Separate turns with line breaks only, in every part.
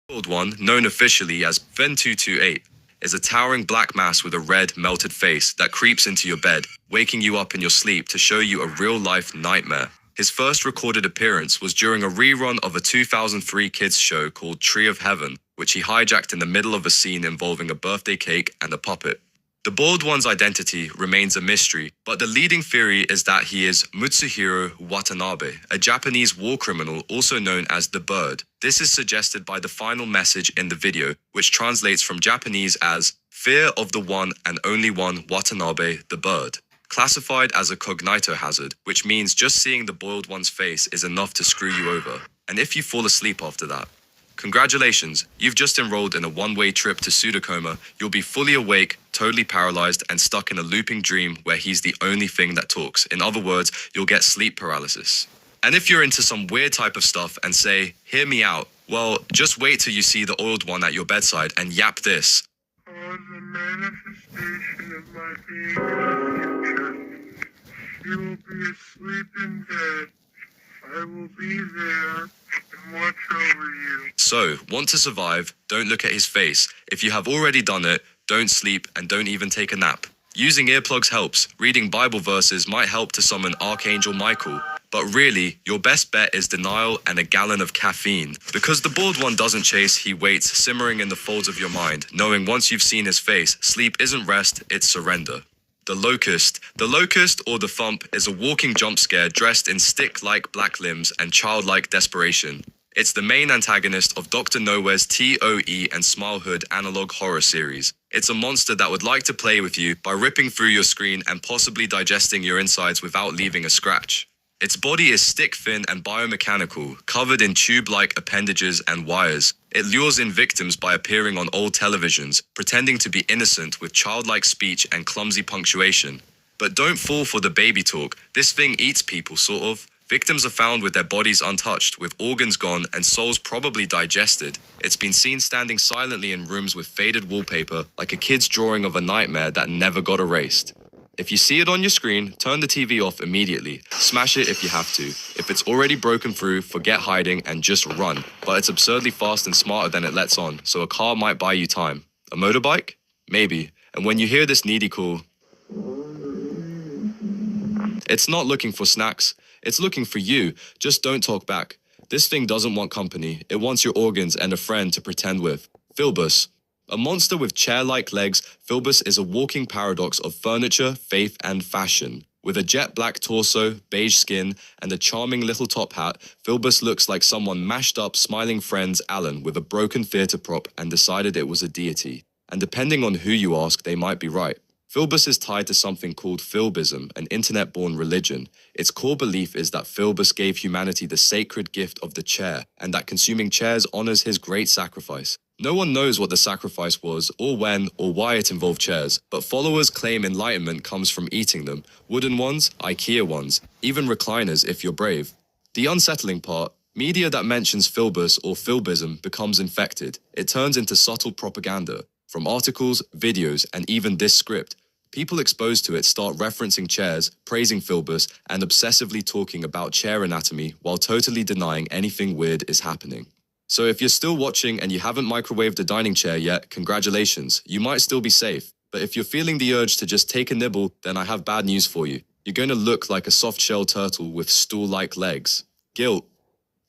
Old one, known officially as Ven228, is a towering black mass with a red, melted face that creeps into your bed, waking you up in your sleep to show you a real-life nightmare. His first recorded appearance was during a rerun of a 2003 kids show called Tree of Heaven, which he hijacked in the middle of a scene involving a birthday cake and a puppet. The Bald One's identity remains a mystery, but the leading theory is that he is Mutsuhiro Watanabe, a Japanese war criminal also known as the Bird. This is suggested by the final message in the video, which translates from Japanese as "Fear of the one and only one Watanabe, the Bird," classified as a cognito hazard, which means just seeing the Boiled One's face is enough to screw you over. And if you fall asleep after that, congratulations, you've just enrolled in a one-way trip to pseudocoma. You'll be fully awake, totally paralyzed, and stuck in a looping dream where he's the only thing that talks. In other words, you'll get sleep paralysis. And if you're into some weird type of stuff and say, "Hear me out," well, just wait till you see the Oiled One at your bedside and yap this.
"On the manifestation of my being in the future, you will be asleep in bed. I will be there and watch over you."
So, want to survive? Don't look at his face. If you have already done it, don't sleep and don't even take a nap. Using earplugs helps. Reading Bible verses might help to summon Archangel Michael. But really, your best bet is denial and a gallon of caffeine. Because the Bald One doesn't chase, he waits, simmering in the folds of your mind, knowing once you've seen his face, sleep isn't rest, it's surrender. The Locust. The Locust, or the Thump, is a walking jump scare dressed in stick-like black limbs and childlike desperation. It's the main antagonist of Dr. Nowhere's TOE and Smilehood analog horror series. It's a monster that would like to play with you by ripping through your screen and possibly digesting your insides without leaving a scratch. Its body is stick-thin and biomechanical, covered in tube-like appendages and wires. It lures in victims by appearing on old televisions, pretending to be innocent with childlike speech and clumsy punctuation. But don't fall for the baby talk. This thing eats people, sort of. Victims are found with their bodies untouched, with organs gone and souls probably digested. It's been seen standing silently in rooms with faded wallpaper, like a kid's drawing of a nightmare that never got erased. If you see it on your screen, turn the TV off immediately. Smash it if you have to. If it's already broken through, forget hiding and just run. But it's absurdly fast and smarter than it lets on, so a car might buy you time. A motorbike? Maybe. And when you hear this needy call, it's not looking for snacks. It's looking for you. Just don't talk back. This thing doesn't want company. It wants your organs and a friend to pretend with. Philbus. A monster with chair-like legs, Philbus is a walking paradox of furniture, faith, and fashion. With a jet-black torso, beige skin, and a charming little top hat, Philbus looks like someone mashed up Smiling Friends Alan with a broken theatre prop and decided it was a deity. And depending on who you ask, they might be right. Philbus is tied to something called Philbism, an internet-born religion. Its core belief is that Philbus gave humanity the sacred gift of the chair, and that consuming chairs honors his great sacrifice. No one knows what the sacrifice was, or when, or why it involved chairs, but followers claim enlightenment comes from eating them. Wooden ones, IKEA ones, even recliners if you're brave. The unsettling part, media that mentions Philbus or Philbism becomes infected. It turns into subtle propaganda. From articles, videos, and even this script, people exposed to it start referencing chairs, praising Philbus, and obsessively talking about chair anatomy while totally denying anything weird is happening. So if you're still watching and you haven't microwaved a dining chair yet, congratulations, you might still be safe. But if you're feeling the urge to just take a nibble, then I have bad news for you. You're going to look like a soft-shell turtle with stool-like legs. Guilt.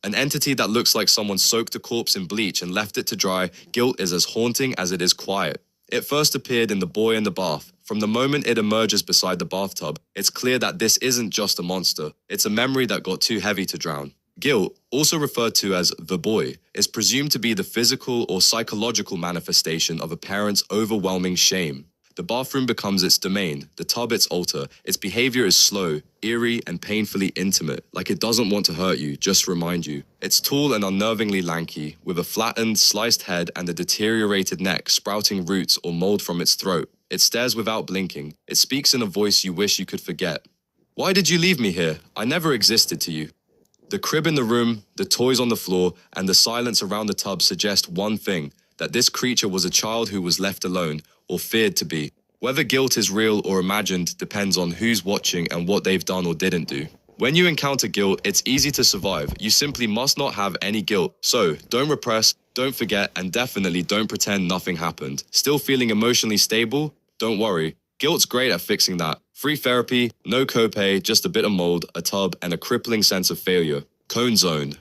An entity that looks like someone soaked a corpse in bleach and left it to dry, guilt is as haunting as it is quiet. It first appeared in The Boy in the Bath. From the moment it emerges beside the bathtub, it's clear that this isn't just a monster. It's a memory that got too heavy to drown. Guilt, also referred to as the boy, is presumed to be the physical or psychological manifestation of a parent's overwhelming shame. The bathroom becomes its domain, the tub its altar. Its behavior is slow, eerie, and painfully intimate, like it doesn't want to hurt you, just remind you. It's tall and unnervingly lanky, with a flattened, sliced head and a deteriorated neck sprouting roots or mold from its throat. It stares without blinking. It speaks in a voice you wish you could forget. "Why did you leave me here? I never existed to you." The crib in the room, the toys on the floor, and the silence around the tub suggest one thing, that this creature was a child who was left alone, or feared to be. Whether guilt is real or imagined depends on who's watching and what they've done or didn't do. When you encounter guilt, it's easy to survive. You simply must not have any guilt. So, don't repress, Don't forget, and definitely don't pretend nothing happened. Still feeling emotionally stable? Don't worry. Guilt's great at fixing that. Free therapy, no copay, just a bit of mold, a tub, and a crippling sense of failure. Cone Zone.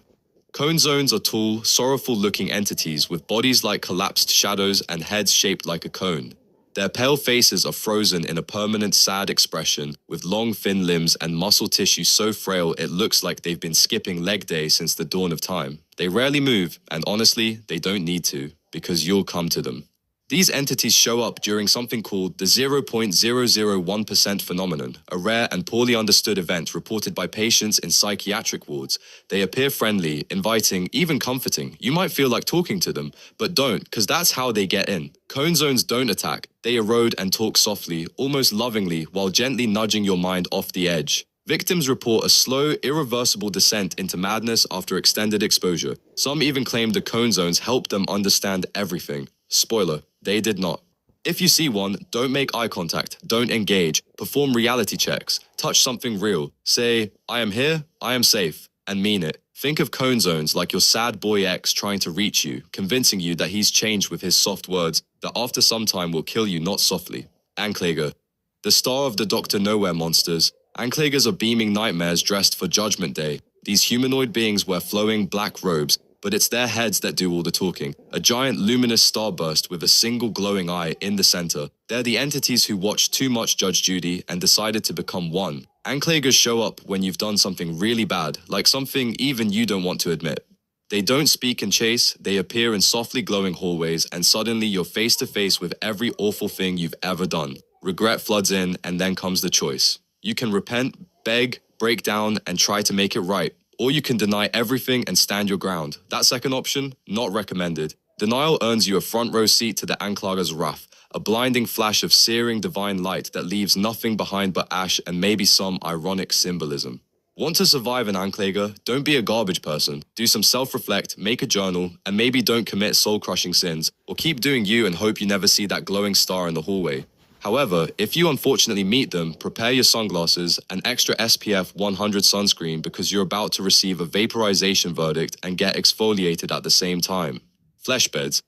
Cone zones are tall, sorrowful-looking entities with bodies like collapsed shadows and heads shaped like a cone. Their pale faces are frozen in a permanent sad expression, with long thin limbs and muscle tissue so frail it looks like they've been skipping leg day since the dawn of time. They rarely move, and honestly, they don't need to, because you'll come to them. These entities show up during something called the 0.001% phenomenon, a rare and poorly understood event reported by patients in psychiatric wards. They appear friendly, inviting, even comforting. You might feel like talking to them, but don't, because that's how they get in. Cone zones don't attack. They erode and talk softly, almost lovingly, while gently nudging your mind off the edge. Victims report a slow, irreversible descent into madness after extended exposure. Some even claim the cone zones helped them understand everything. Spoiler, they did not. If you see one, don't make eye contact, don't engage, perform reality checks, touch something real, say, I am here, I am safe, and mean it. Think of cone zones like your sad boy ex trying to reach you, convincing you that he's changed with his soft words that after some time will kill you not softly. Ankläger. The star of the Dr. Nowhere monsters, Anklägers are beaming nightmares dressed for Judgment Day. These humanoid beings wear flowing black robes, but it's their heads that do all the talking. A giant luminous starburst with a single glowing eye in the center. They're the entities who watched too much Judge Judy and decided to become one. Anklägers show up when you've done something really bad, like something even you don't want to admit. They don't speak and chase, they appear in softly glowing hallways, and suddenly you're face to face with every awful thing you've ever done. Regret floods in, and then comes the choice. You can repent, beg, break down, and try to make it right. Or you can deny everything and stand your ground. That second option, not recommended. Denial earns you a front row seat to the Ankläger's wrath, a blinding flash of searing divine light that leaves nothing behind but ash and maybe some ironic symbolism. Want to survive an Ankläger? Don't be a garbage person. Do some self-reflect, make a journal, and maybe don't commit soul-crushing sins, or keep doing you and hope you never see that glowing star in the hallway. However, if you unfortunately meet them, prepare your sunglasses, an extra SPF 100 sunscreen because you're about to receive a vaporization verdict and get exfoliated at the same time. Flesh beds.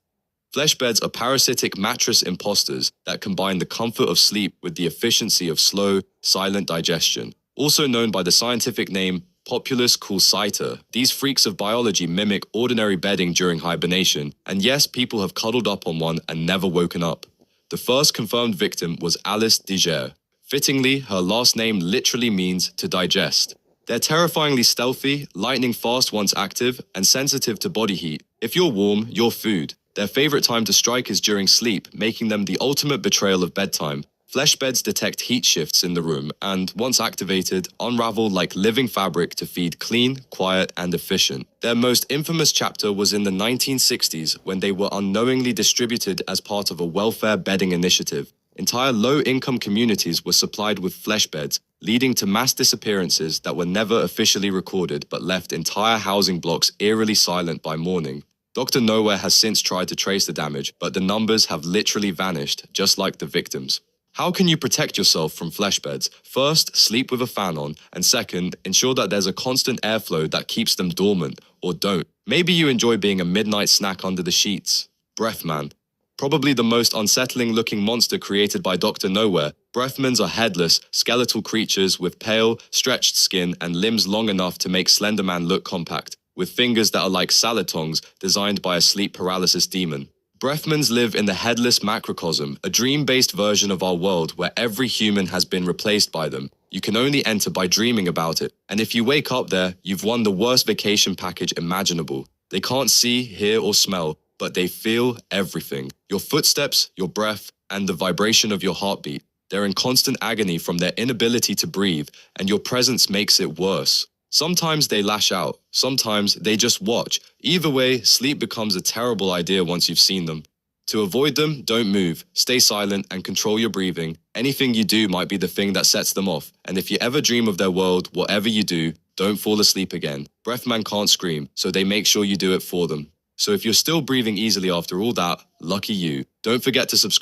Flesh beds are parasitic mattress imposters that combine the comfort of sleep with the efficiency of slow, silent digestion. Also known by the scientific name Populus coolcita, these freaks of biology mimic ordinary bedding during hibernation, and yes, people have cuddled up on one and never woken up. The first confirmed victim was Alice Diger. Fittingly, her last name literally means to digest. They're terrifyingly stealthy, lightning fast once active, and sensitive to body heat. If you're warm, you're food. Their favorite time to strike is during sleep, making them the ultimate betrayal of bedtime. Flesh beds detect heat shifts in the room and, once activated, unravel like living fabric to feed clean, quiet, and efficient. Their most infamous chapter was in the 1960s when they were unknowingly distributed as part of a welfare bedding initiative. Entire low-income communities were supplied with flesh beds, leading to mass disappearances that were never officially recorded but left entire housing blocks eerily silent by morning. Dr. Nowhere has since tried to trace the damage, but the numbers have literally vanished, just like the victims. How can you protect yourself from flesh beds? First, sleep with a fan on, and second, ensure that there's a constant airflow that keeps them dormant, or don't. Maybe you enjoy being a midnight snack under the sheets. Breathman. Probably the most unsettling looking monster created by Dr. Nowhere, Breathmans are headless, skeletal creatures with pale, stretched skin and limbs long enough to make Slender Man look compact, with fingers that are like salad tongs designed by a sleep paralysis demon. Breathmans live in the headless macrocosm, a dream-based version of our world where every human has been replaced by them. You can only enter by dreaming about it, and if you wake up there, you've won the worst vacation package imaginable. They can't see, hear, or smell, but they feel everything. Your footsteps, your breath, and the vibration of your heartbeat. They're in constant agony from their inability to breathe, and your presence makes it worse. Sometimes they lash out, sometimes they just watch. Either way, sleep becomes a terrible idea once you've seen them. To avoid them, don't move, stay silent and control your breathing. Anything you do might be the thing that sets them off, and if you ever dream of their world, whatever you do, don't fall asleep again. Breathman can't scream, so they make sure you do it for them. So if you're still breathing easily after all that, lucky you. Don't forget to subscribe.